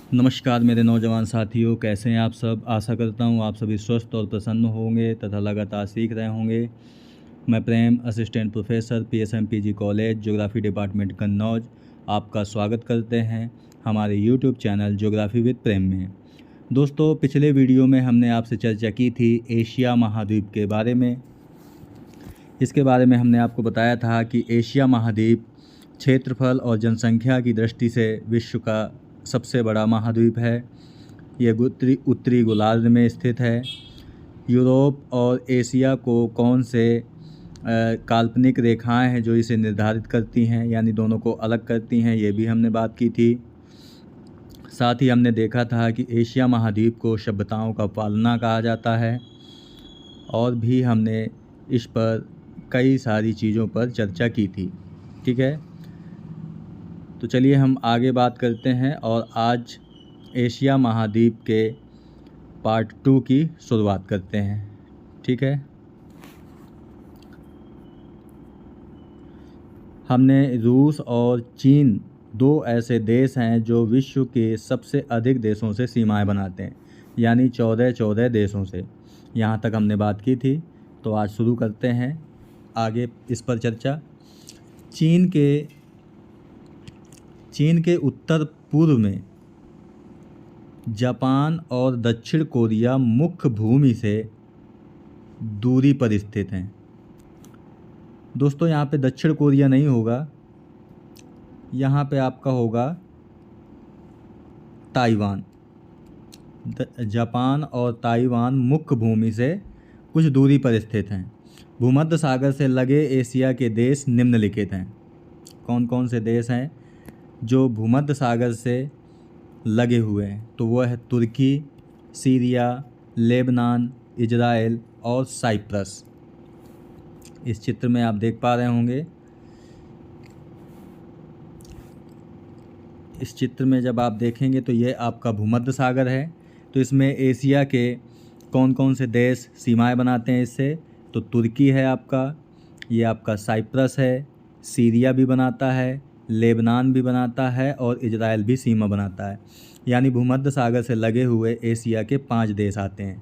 नमस्कार मेरे नौजवान साथियों, कैसे हैं आप सब। आशा करता हूँ आप सभी स्वस्थ और प्रसन्न होंगे तथा लगातार सीख रहे होंगे। मैं Prem, assistant professor PSMPG college geography department Kannauj आपका स्वागत करते हैं हमारे YouTube channel geography with Prem में। दोस्तों, पिछले वीडियो में हमने आपसे चर्चा की थी एशिया महाद्वीप के बारे में। इसके बारे में हमने आपको बताया था कि एशिया महाद्वीप क्षेत्रफल और जनसंख्या की दृष्टि से विश्व का सबसे बड़ा महाद्वीप है। यह उत्तरी गोलार्ध में स्थित है। यूरोप और एशिया को कौन से काल्पनिक रेखाएं हैं जो इसे निर्धारित करती हैं, यानी दोनों को अलग करती हैं, ये भी हमने बात की थी। साथ ही हमने देखा था कि एशिया महाद्वीप को सभ्यताओं का पालना कहा जाता है, और भी हमने इस पर कई सारी चीज़ों पर चर्चा की थी। ठीक है, तो चलिए हम आगे बात करते हैं और आज एशिया महाद्वीप के पार्ट 2 की शुरुआत करते हैं। ठीक है, हमने रूस और चीन, दो ऐसे देश हैं जो विश्व के सबसे अधिक देशों से सीमाएं बनाते हैं, यानी 14 देशों से। यहाँ तक हमने बात की थी, तो आज शुरू करते हैं आगे इस पर चर्चा। चीन के उत्तर पूर्व में जापान और दक्षिण कोरिया मुख्य भूमि से दूरी पर स्थित हैं। दोस्तों, यहाँ पे दक्षिण कोरिया नहीं होगा, यहाँ पे आपका होगा ताइवान। जापान और ताइवान मुख्य भूमि से कुछ दूरी पर स्थित हैं। भूमध्य सागर से लगे एशिया के देश निम्नलिखित हैं। कौन कौन से देश हैं जो भूमध्य सागर से लगे हुए हैं? तो वो है तुर्की, सीरिया, लेबनान, इजराइल और साइप्रस। इस चित्र में आप देख पा रहे होंगे। इस चित्र में जब आप देखेंगे तो ये आपका भूमध्य सागर है। तो इसमें एशिया के कौन कौन से देश सीमाएं बनाते हैं इससे? तो तुर्की है आपका, ये आपका साइप्रस है, सीरिया भी बनाता है, लेबनान भी बनाता है और इजराइल भी सीमा बनाता है। यानी भूमध्य सागर से लगे हुए एशिया के 5 देश आते हैं।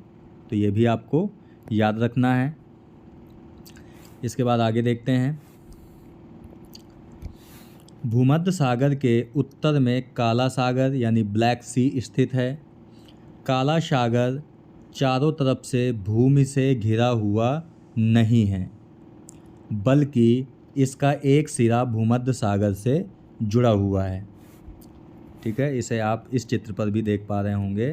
तो ये भी आपको याद रखना है। इसके बाद आगे देखते हैं। भूमध्य सागर के उत्तर में काला सागर यानी ब्लैक सी स्थित है। काला सागर चारों तरफ से भूमि से घिरा हुआ नहीं है, बल्कि इसका एक सिरा भूमध्य सागर से जुड़ा हुआ है। ठीक है, इसे आप इस चित्र पर भी देख पा रहे होंगे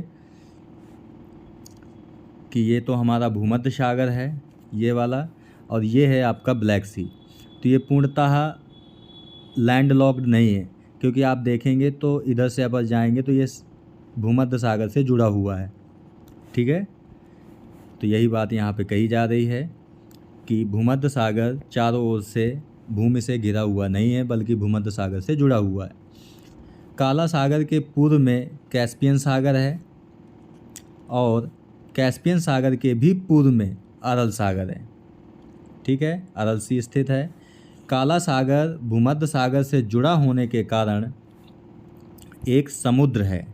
कि ये तो हमारा भूमध्य सागर है, ये वाला, और ये है आपका ब्लैक सी। तो ये पूर्णतः लैंडलॉक्ड नहीं है, क्योंकि आप देखेंगे तो इधर से अगर जाएंगे तो ये भूमध्य सागर से जुड़ा हुआ है। ठीक है, तो यही बात यहाँ पे कही जा रही है कि भूमध्य सागर चारों ओर से भूमि से घिरा हुआ नहीं है, बल्कि भूमध्य सागर से जुड़ा हुआ है। काला सागर के पूर्व में कैस्पियन सागर है, और कैस्पियन सागर के भी पूर्व में अरल सागर है। ठीक है, अरल सी स्थित है। काला सागर भूमध्य सागर से जुड़ा होने के कारण एक समुद्र है।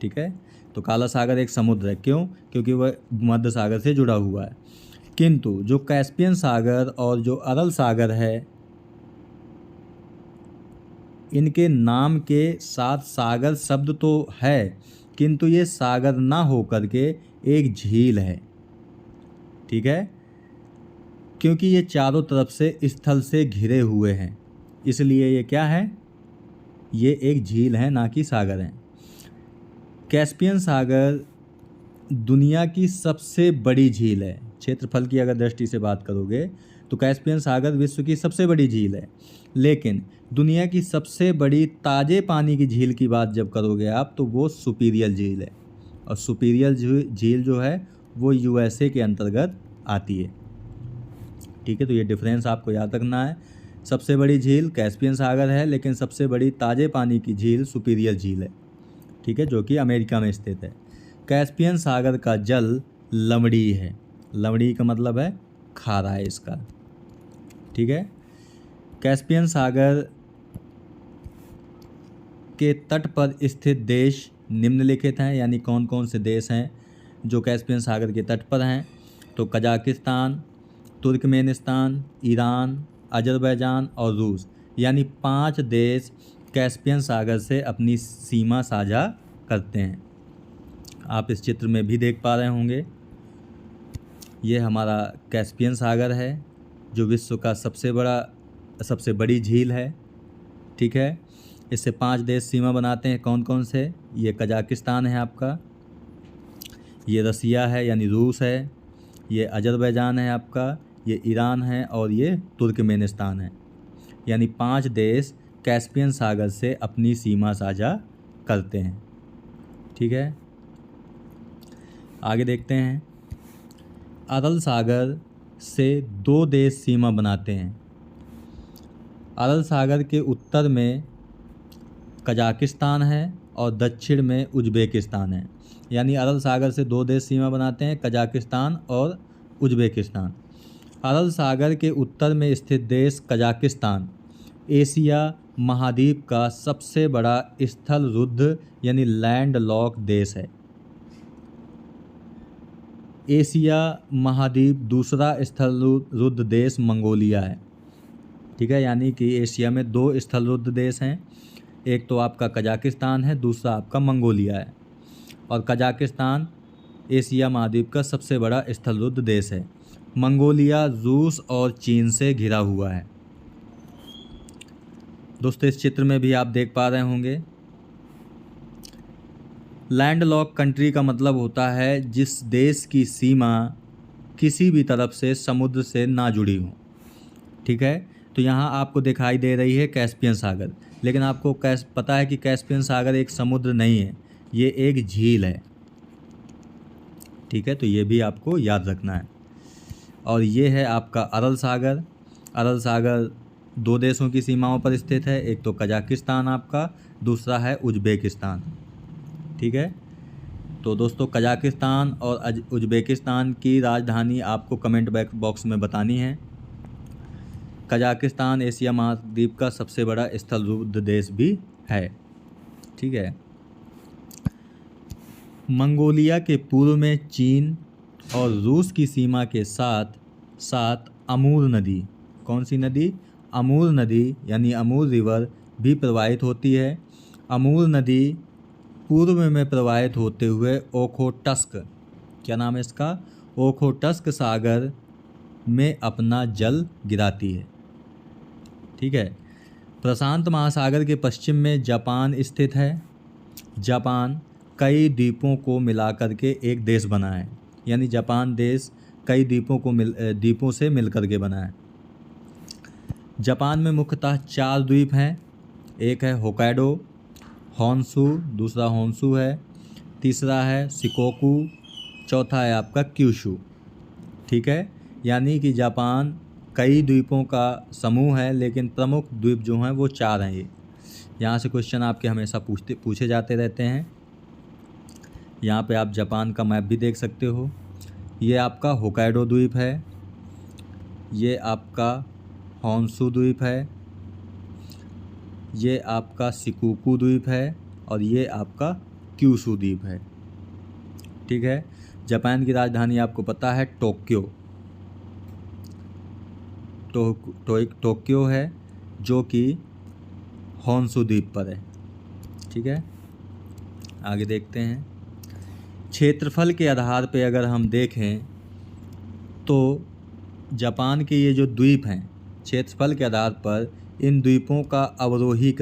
ठीक है, तो काला सागर एक समुद्र है। क्यों? क्योंकि वह भूमध्य सागर से जुड़ा हुआ है। किंतु जो कैस्पियन सागर और जो अरल सागर है, इनके नाम के साथ सागर शब्द तो है, किंतु ये सागर ना होकर के एक झील है। ठीक है, क्योंकि ये चारों तरफ से स्थल से घिरे हुए हैं, इसलिए ये क्या है? ये एक झील है, ना कि सागर है। कैस्पियन सागर दुनिया की सबसे बड़ी झील है। क्षेत्रफल की अगर दृष्टि से बात करोगे तो कैस्पियन सागर विश्व की सबसे बड़ी झील है, लेकिन दुनिया की सबसे बड़ी ताज़े पानी की झील की बात जब करोगे आप, तो वो सुपीरियर झील है। और सुपीरियर झील जो है वो USA के अंतर्गत आती है। ठीक है, तो ये डिफरेंस आपको याद रखना है। सबसे बड़ी झील कैस्पियन सागर है, लेकिन सबसे बड़ी ताज़े पानी की झील सुपीरियर झील है। ठीक है, जो कि अमेरिका में स्थित है। कैस्पियन सागर का जल लवणीय है। लवणीय का मतलब है खारा है इसका। ठीक है, कैस्पियन सागर के तट पर स्थित देश निम्नलिखित हैं, यानी कौन कौन से देश हैं जो कैस्पियन सागर के तट पर हैं। तो कजाकिस्तान, तुर्कमेनिस्तान, ईरान, अजरबैजान और रूस, यानी 5 देश कैस्पियन सागर से अपनी सीमा साझा करते हैं। आप इस चित्र में भी देख पा रहे होंगे, ये हमारा कैस्पियन सागर है जो विश्व का सबसे बड़ी झील है। ठीक है, इससे 5 देश सीमा बनाते हैं। कौन कौन से? ये कजाकिस्तान है आपका, ये रसिया है यानी रूस है, ये अजरबैजान है आपका, ये ईरान है और ये तुर्कमेनिस्तान है। यानी 5 देश कैस्पियन सागर से अपनी सीमा साझा करते हैं। ठीक है, आगे देखते हैं। अरल सागर से 2 देश सीमा बनाते हैं। अरल सागर के उत्तर में कजाकिस्तान है और दक्षिण में उज़्बेकिस्तान है। यानी अरल सागर से 2 देश सीमा बनाते हैं, कजाकिस्तान और उज़्बेकिस्तान। अरल सागर के उत्तर में स्थित देश कजाकिस्तान एशिया महाद्वीप का सबसे बड़ा स्थल रुद्ध यानी लैंड लॉक देश है। एशिया महाद्वीप दूसरा स्थल रुद्ध देश मंगोलिया है। ठीक है, यानी कि एशिया में 2 स्थल रुद्ध देश हैं, एक तो आपका कजाकिस्तान है, दूसरा आपका मंगोलिया है। और कजाकिस्तान एशिया महाद्वीप का सबसे बड़ा स्थल रुद्ध देश है। मंगोलिया रूस और चीन से घिरा हुआ है। दोस्तों इस चित्र में भी आप देख पा रहे होंगे, लैंड लॉक कंट्री का मतलब होता है जिस देश की सीमा किसी भी तरफ से समुद्र से ना जुड़ी हो। ठीक है, तो यहाँ आपको दिखाई दे रही है कैस्पियन सागर, लेकिन आपको पता है कि कैस्पियन सागर एक समुद्र नहीं है, ये एक झील है। ठीक है, तो ये भी आपको याद रखना है। और ये है आपका अरल सागर। अरल सागर 2 देशों की सीमाओं पर स्थित है, एक तो कजाकिस्तान आपका, दूसरा है उज़्बेकिस्तान। ठीक है, तो दोस्तों कजाकिस्तान और उज़्बेकिस्तान की राजधानी आपको कमेंट बॉक्स में बतानी है। कजाकिस्तान एशिया महाद्वीप का सबसे बड़ा स्थल रुद्ध देश भी है। ठीक है, मंगोलिया के पूर्व में चीन और रूस की सीमा के साथ साथ अमूर नदी, कौन सी नदी? अमूर नदी यानी अमूर रिवर भी प्रवाहित होती है। अमूर नदी पूर्व में प्रवाहित होते हुए ओखोटस्क, क्या नाम है इसका? ओखोटस्क सागर में अपना जल गिराती है। ठीक है, प्रशांत महासागर के पश्चिम में जापान स्थित है। जापान कई द्वीपों को मिलाकर के एक देश बना है, यानी जापान देश कई द्वीपों से मिलकर के बना है। जापान में मुख्यतः 4 द्वीप हैं, एक है होक्काइडो, होन्शु, दूसरा होन्शु है, तीसरा है शिकोकू, चौथा है आपका क्यूशू। ठीक है, यानी कि जापान कई द्वीपों का समूह है, लेकिन प्रमुख द्वीप जो हैं वो 4 हैं। ये यहाँ से क्वेश्चन आपके हमेशा पूछे जाते रहते हैं। यहाँ पे आप जापान का मैप भी देख सकते हो। ये आपका होक्काइडो द्वीप है, ये आपका होन्शु द्वीप है, ये आपका शिकोकू द्वीप है और ये आपका क्यूशू द्वीप है। ठीक है, जापान की राजधानी आपको पता है टोक्यो, टोक्यो है जो कि होन्शु द्वीप पर है। ठीक है, आगे देखते हैं। क्षेत्रफल के आधार पे अगर हम देखें तो जापान के ये जो द्वीप हैं, क्षेत्रफल के आधार पर इन द्वीपों का अवरोही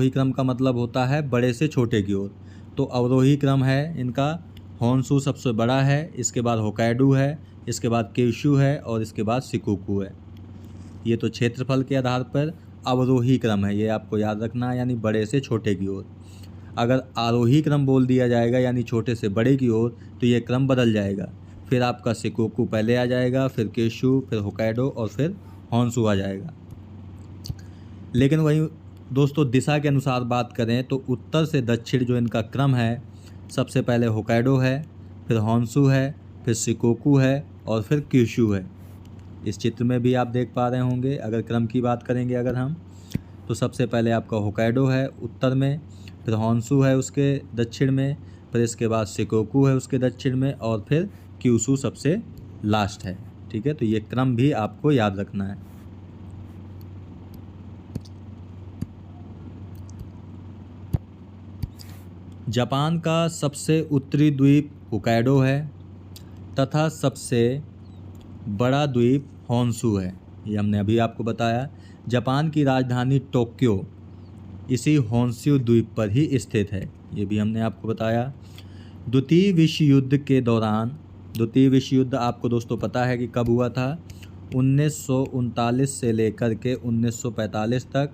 क्रम का मतलब होता है बड़े से छोटे की ओर। तो अवरोही क्रम है इनका, होन्शु सबसे बड़ा है, इसके बाद होक्काइडो है, इसके बाद क्यूशू है और इसके बाद शिकोकू है। ये तो क्षेत्रफल के आधार पर अवरोही क्रम है, ये आपको याद रखना है, यानी बड़े से छोटे की ओर। अगर आरोही क्रम बोल दिया जाएगा यानी छोटे से बड़े की ओर, तो ये क्रम बदल जाएगा। फिर आपका शिकोकू पहले आ जाएगा, फिर क्यूशू, फिर होक्काइडो और फिर होन्शु आ जाएगा। लेकिन वहीं दोस्तों दिशा के अनुसार बात करें तो उत्तर से दक्षिण जो इनका क्रम है, सबसे पहले होक्काइडो है, फिर होन्शु है, फिर शिकोकू है और फिर क्यूशू है। इस चित्र में भी आप देख पा रहे होंगे, अगर क्रम की बात करेंगे अगर हम, तो सबसे पहले आपका होक्काइडो है उत्तर में, फिर होन्शु है उसके दक्षिण में, फिर इसके बाद शिकोकू है उसके दक्षिण में, और फिर क्यूशू सबसे लास्ट है। ठीक है, तो ये क्रम भी आपको याद रखना है। जापान का सबसे उत्तरी द्वीप होक्काइडो है तथा सबसे बड़ा द्वीप होन्शु है, ये हमने अभी आपको बताया। जापान की राजधानी टोक्यो इसी होन्शु द्वीप पर ही स्थित है, ये भी हमने आपको बताया। द्वितीय विश्व युद्ध के दौरान, द्वितीय विश्व युद्ध आपको दोस्तों पता है कि कब हुआ था, 1939 से लेकर के 1945 तक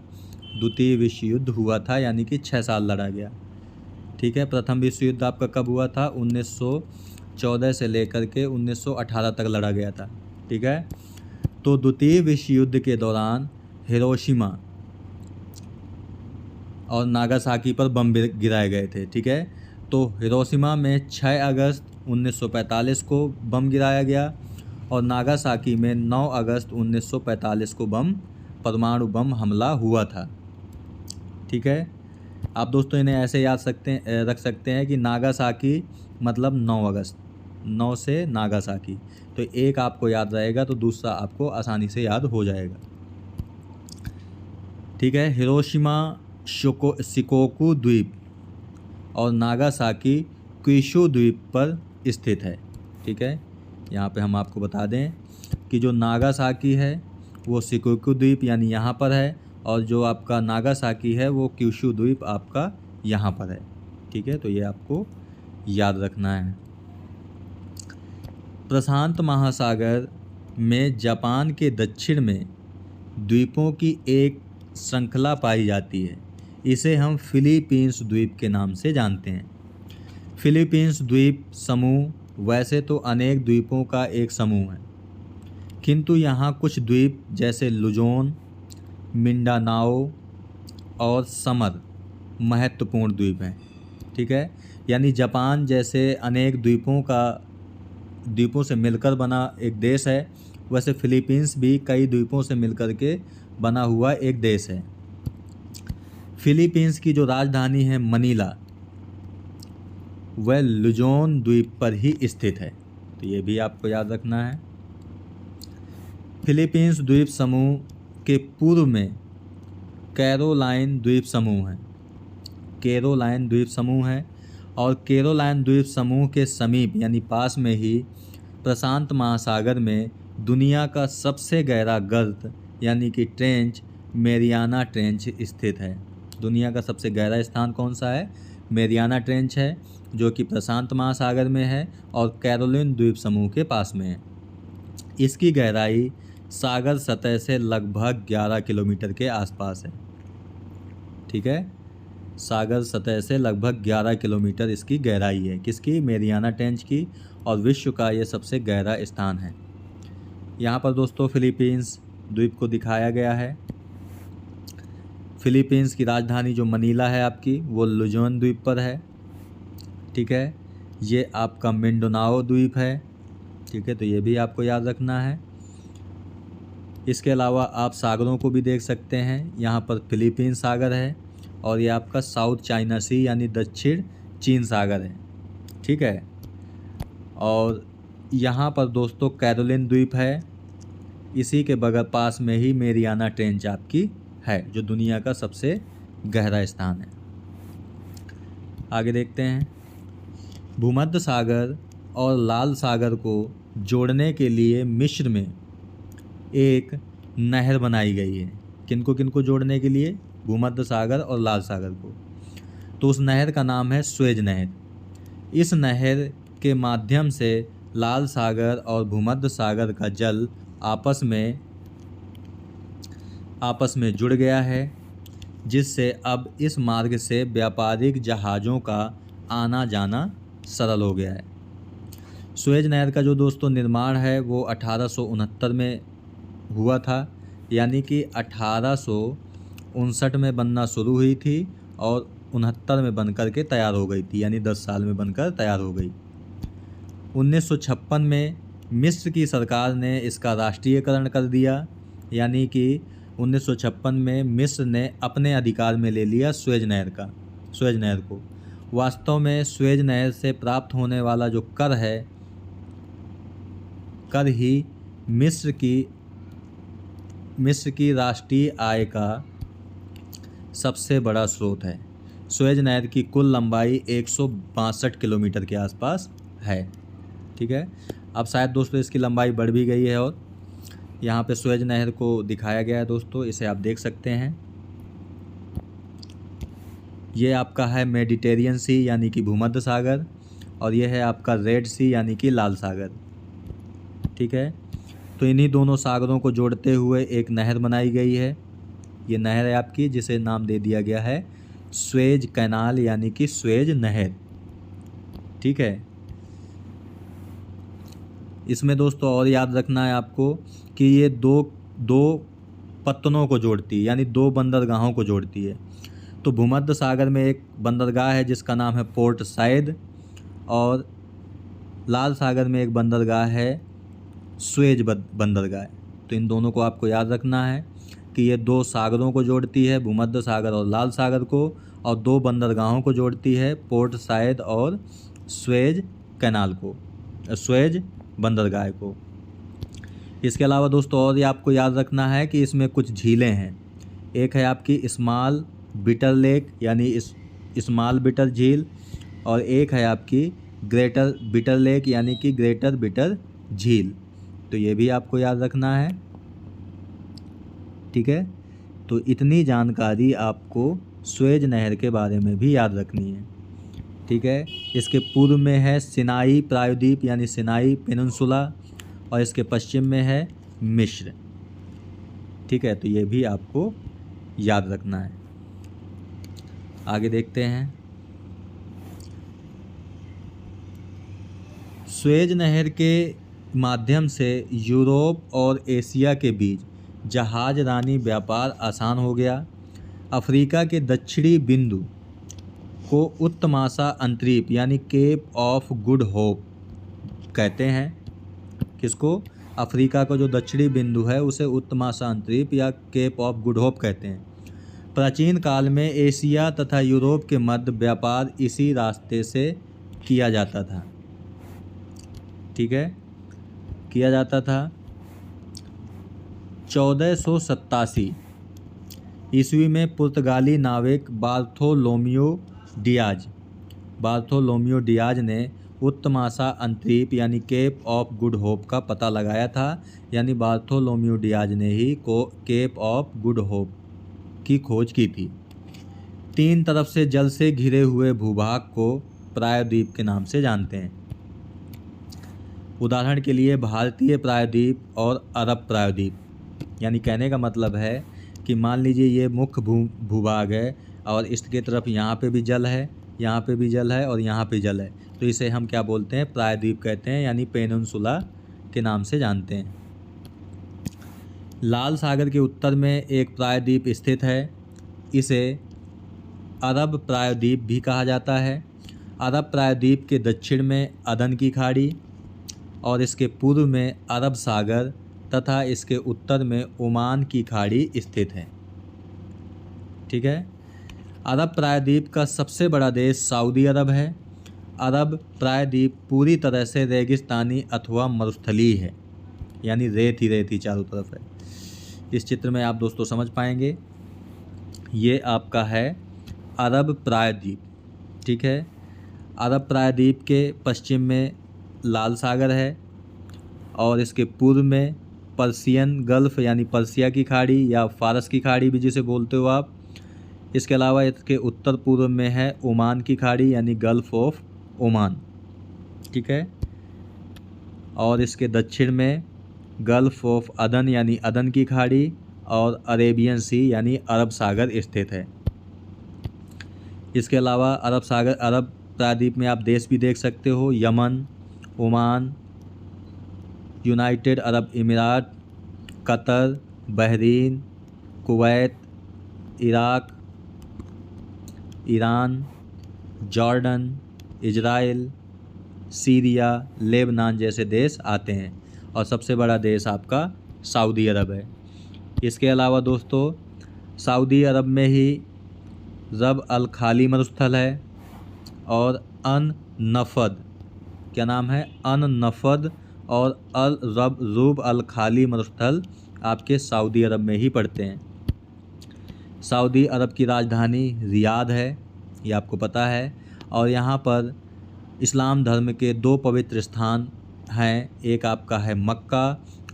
द्वितीय विश्व युद्ध हुआ था, यानी कि 6 साल लड़ा गया। ठीक है, प्रथम विश्व युद्ध आपका कब हुआ था, 1914 से लेकर के 1918 तक लड़ा गया था। ठीक है, तो द्वितीय विश्व युद्ध के दौरान हिरोशिमा और नागासाकी पर बम गिराए गए थे। ठीक है, तो हिरोशिमा में 6 अगस्त 1945 को बम गिराया गया और नागासाकी में 9 अगस्त 1945 को परमाणु बम हमला हुआ था। ठीक है, आप दोस्तों इन्हें ऐसे रख सकते हैं कि नागासाकी मतलब 9 अगस्त, 9 से नागासाकी, तो एक आपको याद रहेगा तो दूसरा आपको आसानी से याद हो जाएगा। ठीक है, हिरोशिमा शिकोकू द्वीप और नागासाकी क्यूशू द्वीप पर स्थित है। ठीक है, यहाँ पे हम आपको बता दें कि जो नागासाकी है वो शिकोकू द्वीप यानी यहाँ पर है, और जो आपका नागासाकी है वो क्यूशू द्वीप आपका यहाँ पर है। ठीक है, तो ये आपको याद रखना है। प्रशांत महासागर में जापान के दक्षिण में द्वीपों की एक श्रृंखला पाई जाती है, इसे हम फिलीपींस द्वीप के नाम से जानते हैं। फिलीपींस द्वीप समूह वैसे तो अनेक द्वीपों का एक समूह है, किंतु यहाँ कुछ द्वीप जैसे लुजोन, मिंडानाओ और समर महत्वपूर्ण द्वीप हैं। ठीक है, यानी जापान जैसे अनेक द्वीपों से मिलकर बना एक देश है, वैसे फिलीपींस भी कई द्वीपों से मिलकर के बना हुआ एक देश है। फिलीपींस की जो राजधानी है मनीला, वह लुजोन द्वीप पर ही स्थित है, तो ये भी आपको याद रखना है। फिलीपींस द्वीप समूह के पूर्व में कैरोलाइन द्वीप समूह है, कैरोलाइन द्वीप समूह है, और कैरोलाइन द्वीप समूह के समीप यानी पास में ही प्रशांत महासागर में दुनिया का सबसे गहरा गर्त यानी कि ट्रेंच मेरियाना ट्रेंच स्थित है। दुनिया का सबसे गहरा स्थान कौन सा है? मेरियाना ट्रेंच है, जो कि प्रशांत महासागर में है और कैरोलिन द्वीप समूह के पास में है। इसकी गहराई सागर सतह से लगभग 11 किलोमीटर के आसपास है। ठीक है, सागर सतह से लगभग 11 किलोमीटर इसकी गहराई है, किसकी? मेरियाना ट्रेंच की, और विश्व का ये सबसे गहरा स्थान है। यहाँ पर दोस्तों फिलीपींस द्वीप को दिखाया गया है। फिलीपींस की राजधानी जो मनीला है आपकी, वो लुजोन द्वीप पर है। ठीक है, ये आपका मिंडानाओ द्वीप है। ठीक है, तो ये भी आपको याद रखना है। इसके अलावा आप सागरों को भी देख सकते हैं, यहाँ पर फिलीपींस सागर है और ये आपका साउथ चाइना सी यानी दक्षिण चीन सागर है। ठीक है, और यहाँ पर दोस्तों कैरोलिन द्वीप है, इसी के बगल पास में ही मेरियाना ट्रेंच आपकी है, जो दुनिया का सबसे गहरा स्थान है। आगे देखते हैं। भूमध्य सागर और लाल सागर को जोड़ने के लिए मिस्र में एक नहर बनाई गई है। किनको जोड़ने के लिए? भूमध्य सागर और लाल सागर को। तो उस नहर का नाम है स्वेज नहर। इस नहर के माध्यम से लाल सागर और भूमध्य सागर का जल आपस में जुड़ गया है, जिससे अब इस मार्ग से व्यापारिक जहाज़ों का आना जाना सरल हो गया है। स्वेज नहर का जो दोस्तों निर्माण है वो 1869 में हुआ था, यानी कि 1859 में बनना शुरू हुई थी और 69 में बनकर के तैयार हो गई थी, यानी 10 साल में बनकर तैयार हो गई। 1956 में मिस्र की सरकार ने इसका राष्ट्रीयकरण कर दिया, यानी कि 1956 में मिस्र ने अपने अधिकार में ले लिया स्वेज नहर को। वास्तव में स्वेज नहर से प्राप्त होने वाला जो कर ही मिस्र की राष्ट्रीय आय का सबसे बड़ा स्रोत है। स्वेज नहर की कुल लंबाई 162 किलोमीटर के आसपास है। ठीक है, अब शायद दोस्तों इसकी लंबाई बढ़ भी गई है और यहाँ पे स्वेज नहर को दिखाया गया है दोस्तों, इसे आप देख सकते हैं। ये आपका है मेडिटेरियन सी यानी कि भूमध्य सागर, और ये है आपका रेड सी यानी कि लाल सागर। ठीक है, तो इन्हीं दोनों सागरों को जोड़ते हुए एक नहर बनाई गई है। ये नहर है आपकी, जिसे नाम दे दिया गया है स्वेज कैनाल यानी कि स्वेज नहर। ठीक है, इसमें दोस्तों और याद रखना है आपको कि ये दो पत्तनों को जोड़ती है, यानी दो बंदरगाहों को जोड़ती है। तो भूमध्य सागर में एक बंदरगाह है जिसका नाम है पोर्ट साइद, और लाल सागर में एक बंदरगाह है स्वेज बंदरगाह। तो इन दोनों को आपको याद रखना है कि ये दो सागरों को जोड़ती है, भूमध्य सागर और लाल सागर को, और दो बंदरगाहों को जोड़ती है, पोर्ट साइद और स्वेज कैनाल को, स्वेज बंदरगाह को। इसके अलावा दोस्तों और ये आपको याद रखना है कि इसमें कुछ झीलें हैं। एक है आपकी स्मॉल बिटर लेक यानी स्मॉल बिटर झील, और एक है आपकी ग्रेटर बिटर लेक यानी कि ग्रेटर बिटर झील। तो ये भी आपको याद रखना है। ठीक है, तो इतनी जानकारी आपको स्वेज नहर के बारे में भी याद रखनी है। ठीक है, इसके पूर्व में है सिनाई प्रायद्वीप यानी सिनाई पेनिनसुला, और इसके पश्चिम में है मिस्र। ठीक है, तो ये भी आपको याद रखना है। आगे देखते हैं। स्वेज नहर के माध्यम से यूरोप और एशिया के बीच जहाज रानी व्यापार आसान हो गया। अफ्रीका के दक्षिणी बिंदु को उत्तमाशा अंतरीप यानी केप ऑफ गुड होप कहते हैं। किसको? अफ्रीका का जो दक्षिणी बिंदु है उसे उत्तमाशा अंतरीप या केप ऑफ गुड होप कहते हैं। प्राचीन काल में एशिया तथा यूरोप के मध्य व्यापार इसी रास्ते से किया जाता था। ठीक है, किया जाता था। 1487 ईस्वी में पुर्तगाली नाविक बार्थोलोमियो डियाज ने उत्तमाशा अंतरीप यानी केप ऑफ गुड होप का पता लगाया था। यानी बार्थोलोमियो डियाज ने he kept of good hope की खोज की थी। तीन तरफ से जल से घिरे हुए भूभाग को प्रायद्वीप के नाम से जानते हैं। उदाहरण के लिए भारतीय प्रायद्वीप और अरब प्रायद्वीप। यानी कहने का मतलब है कि मान लीजिए ये मुख्य भूभाग है और इसके तरफ यहाँ पे भी जल है, यहाँ पे भी जल है और यहाँ पे जल है, तो इसे हम क्या बोलते हैं? प्रायद्वीप कहते हैं, यानी पेनिनसुला के नाम से जानते हैं। लाल सागर के उत्तर में एक प्रायद्वीप स्थित है, इसे अरब प्रायद्वीप भी कहा जाता है। अरब प्रायद्वीप के दक्षिण में अदन की खाड़ी और इसके पूर्व में अरब सागर तथा इसके उत्तर में ओमान की खाड़ी स्थित है। ठीक है, अरब प्रायद्वीप का सबसे बड़ा देश सऊदी अरब है। अरब प्रायद्वीप पूरी तरह से रेगिस्तानी अथवा मरुस्थलीय है, यानी रेत ही रेत ही चारों तरफ है। इस चित्र में आप दोस्तों समझ पाएंगे। ये आपका है अरब प्रायद्वीप। ठीक है, अरब प्रायद्वीप के पश्चिम में लाल सागर है और इसके पूर्व में पर्सियन गल्फ़ यानी पर्सिया की खाड़ी या फारस की खाड़ी भी जिसे बोलते हो आप। इसके अलावा इसके उत्तर पूर्व में है ओमान की खाड़ी यानी गल्फ़ ऑफ ओमान। ठीक है, और इसके दक्षिण में गल्फ़ ऑफ अदन यानी अदन की खाड़ी और अरेबियन सी यानी अरब सागर स्थित है। इसके अलावा अरब प्रायद्वीप में आप देश भी देख सकते हो, Yemen, Oman, United Arab Emirates, Qatar, Bahrain, Kuwait, Iraq, Iran, Jordan, Israel, Syria, Lebanon जैसे देश आते हैं, और सबसे बड़ा देश आपका सऊदी अरब है। इसके अलावा दोस्तों सऊदी अरब में ही रब अल खाली मरुस्थल है और अन नफद, क्या नाम है, अन नफद और अल रब रूब अल खाली मरुस्थल आपके सऊदी अरब में ही पड़ते हैं। सऊदी अरब की राजधानी रियाद है, ये आपको पता है। और यहाँ पर इस्लाम धर्म के 2 पवित्र स्थान हैं, एक आपका है मक्का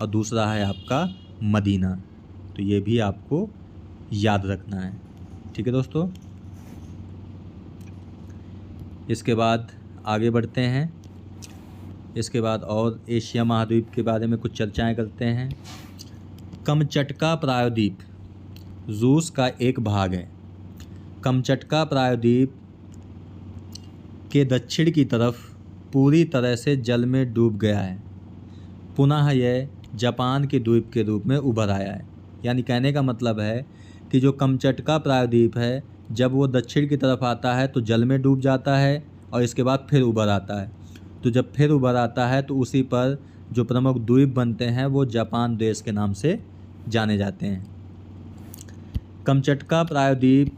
और दूसरा है आपका मदीना। तो ये भी आपको याद रखना है, ठीक है दोस्तों। इसके बाद आगे बढ़ते हैं। इसके बाद और एशिया महाद्वीप के बारे में कुछ चर्चाएं करते हैं। कमचटका प्रायद्वीप रूस का एक भाग है। कमचटका प्रायद्वीप के दक्षिण की तरफ पूरी तरह से जल में डूब गया है। पुनः यह जापान के द्वीप के रूप में उभर आया है। यानी कहने का मतलब है कि जो कमचटका प्रायद्वीप है, जब वो दक्षिण की तरफ आता है तो जल में डूब जाता है और इसके बाद फिर उभर आता है। तो जब फिर उभर आता है तो उसी पर जो प्रमुख द्वीप बनते हैं वो जापान देश के नाम से जाने जाते हैं। कमचटका प्रायद्वीप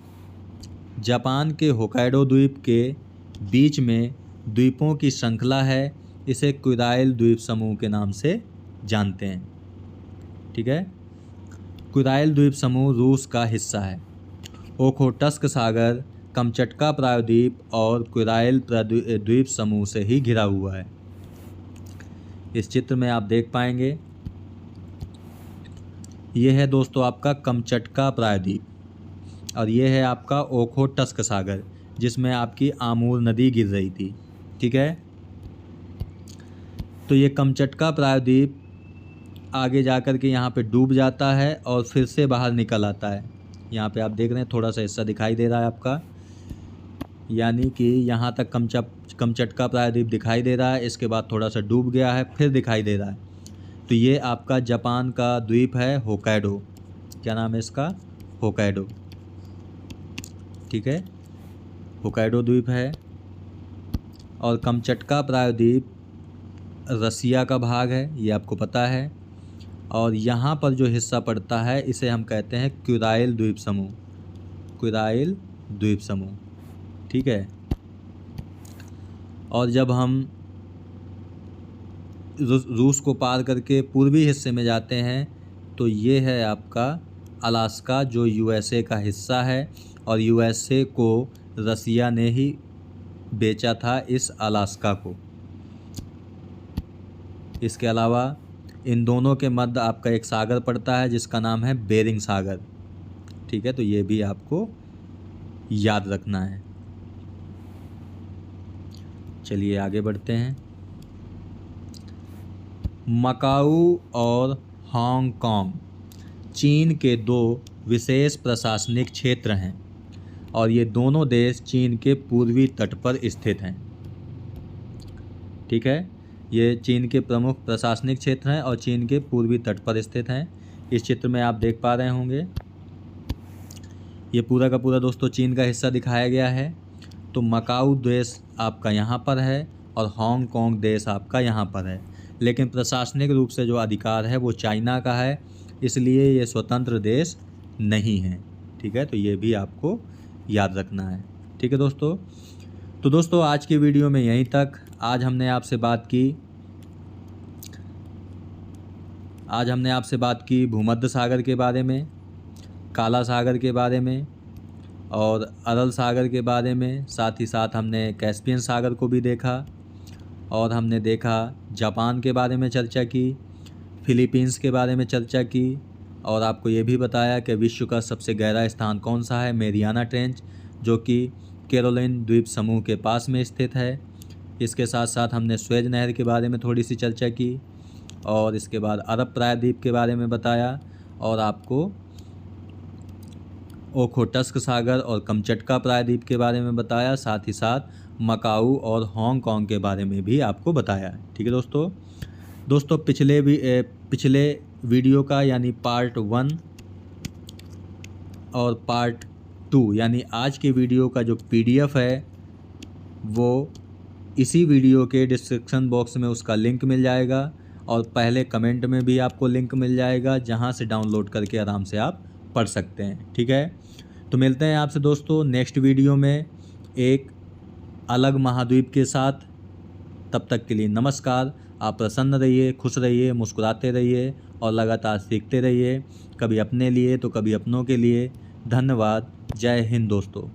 जापान के होक्काइडो द्वीप के बीच में द्वीपों की श्रृंखला है। इसे कुराइल द्वीप समूह के नाम से जानते हैं, ठीक है। कुराइल द्वीप समूह रूस का हिस्सा है। ओखोटस्क सागर कमचटका प्रायद्वीप और कुराइल द्वीप समूह से ही घिरा हुआ है। इस चित्र में आप देख पाएंगे, यह है दोस्तों आपका कमचटका प्रायद्वीप और यह है आपका ओखोटस्क सागर जिसमें आपकी आमूर नदी गिर रही थी, ठीक है। तो ये कमचटका प्रायद्वीप आगे जाकर के यहाँ पे डूब जाता है और फिर से बाहर निकल आता है। यहाँ पे आप देख रहे हैं थोड़ा सा हिस्सा दिखाई दे रहा है आपका, यानी कि यहाँ तक कमचटका प्रायद्वीप दिखाई दे रहा है, इसके बाद थोड़ा सा डूब गया है, फिर दिखाई दे रहा है। तो ये आपका जापान का द्वीप है होक्काइडो, क्या नाम है इसका, होक्काइडो, ठीक है, होक्काइडो द्वीप है। और कमचटका प्रायद्वीप रसिया का भाग है, ये आपको पता है। और यहाँ पर जो हिस्सा पड़ता है इसे हम कहते हैं कुराइल द्वीप समूह, कुराइल द्वीप समूह, ठीक है। और जब हम रूस को पार करके पूर्वी हिस्से में जाते हैं तो ये है आपका अलास्का जो यूएसए का हिस्सा है और यूएसए को रसिया ने ही बेचा था इस अलास्का को। इसके अलावा इन दोनों के मध्य आपका एक सागर पड़ता है जिसका नाम है बेरिंग सागर, ठीक है। तो ये भी आपको याद रखना है। चलिए आगे बढ़ते हैं। मकाऊ और हांगकांग चीन के 2 विशेष प्रशासनिक क्षेत्र हैं और ये दोनों देश चीन के पूर्वी तट पर स्थित हैं, ठीक है। ये चीन के प्रमुख प्रशासनिक क्षेत्र हैं और चीन के पूर्वी तट पर स्थित हैं। इस चित्र में आप देख पा रहे होंगे ये पूरा का पूरा दोस्तों चीन का हिस्सा दिखाया गया है। तो मकाऊ देश आपका यहाँ पर है और हांगकांग देश आपका यहाँ पर है, लेकिन प्रशासनिक रूप से जो अधिकार है वो चाइना का है, इसलिए ये स्वतंत्र देश नहीं है, ठीक है। तो ये भी आपको याद रखना है, ठीक है दोस्तों। तो दोस्तों आज की वीडियो में यहीं तक। आज हमने आपसे बात की भूमध्य सागर के बारे में, काला सागर के बारे में और अरल सागर के बारे में। साथ ही साथ हमने कैस्पियन सागर को भी देखा और हमने देखा जापान के बारे में चर्चा की, फिलीपींस के बारे में चर्चा की और आपको ये भी बताया कि विश्व का सबसे गहरा स्थान कौन सा है, मेरियाना ट्रेंच, जो कि कैरोलिन द्वीप समूह के पास में स्थित है। इसके साथ साथ हमने स्वेज नहर के बारे में थोड़ी सी चर्चा की और इसके बाद अरब प्रायद्वीप के बारे में बताया और आपको ओखोटस्क सागर और कमचटका प्रायद्वीप के बारे में बताया। साथ ही साथ मकाऊ और हांगकांग के बारे में भी आपको बताया, ठीक है दोस्तों। पिछले वीडियो का यानी पार्ट 1 और पार्ट 2 यानी आज के वीडियो का जो PDF है वो इसी वीडियो के डिस्क्रिप्शन बॉक्स में उसका लिंक मिल जाएगा और पहले कमेंट में भी आपको लिंक मिल जाएगा जहाँ से डाउनलोड करके आराम से आप पढ़ सकते हैं। ठीक है, तो मिलते हैं आपसे दोस्तों नेक्स्ट वीडियो में एक अलग महाद्वीप के साथ। तब तक के लिए नमस्कार। आप प्रसन्न रहिए, खुश रहिए, मुस्कुराते रहिए और लगातार सीखते रहिए, कभी अपने लिए तो कभी अपनों के लिए। धन्यवाद। जय हिंद दोस्तों।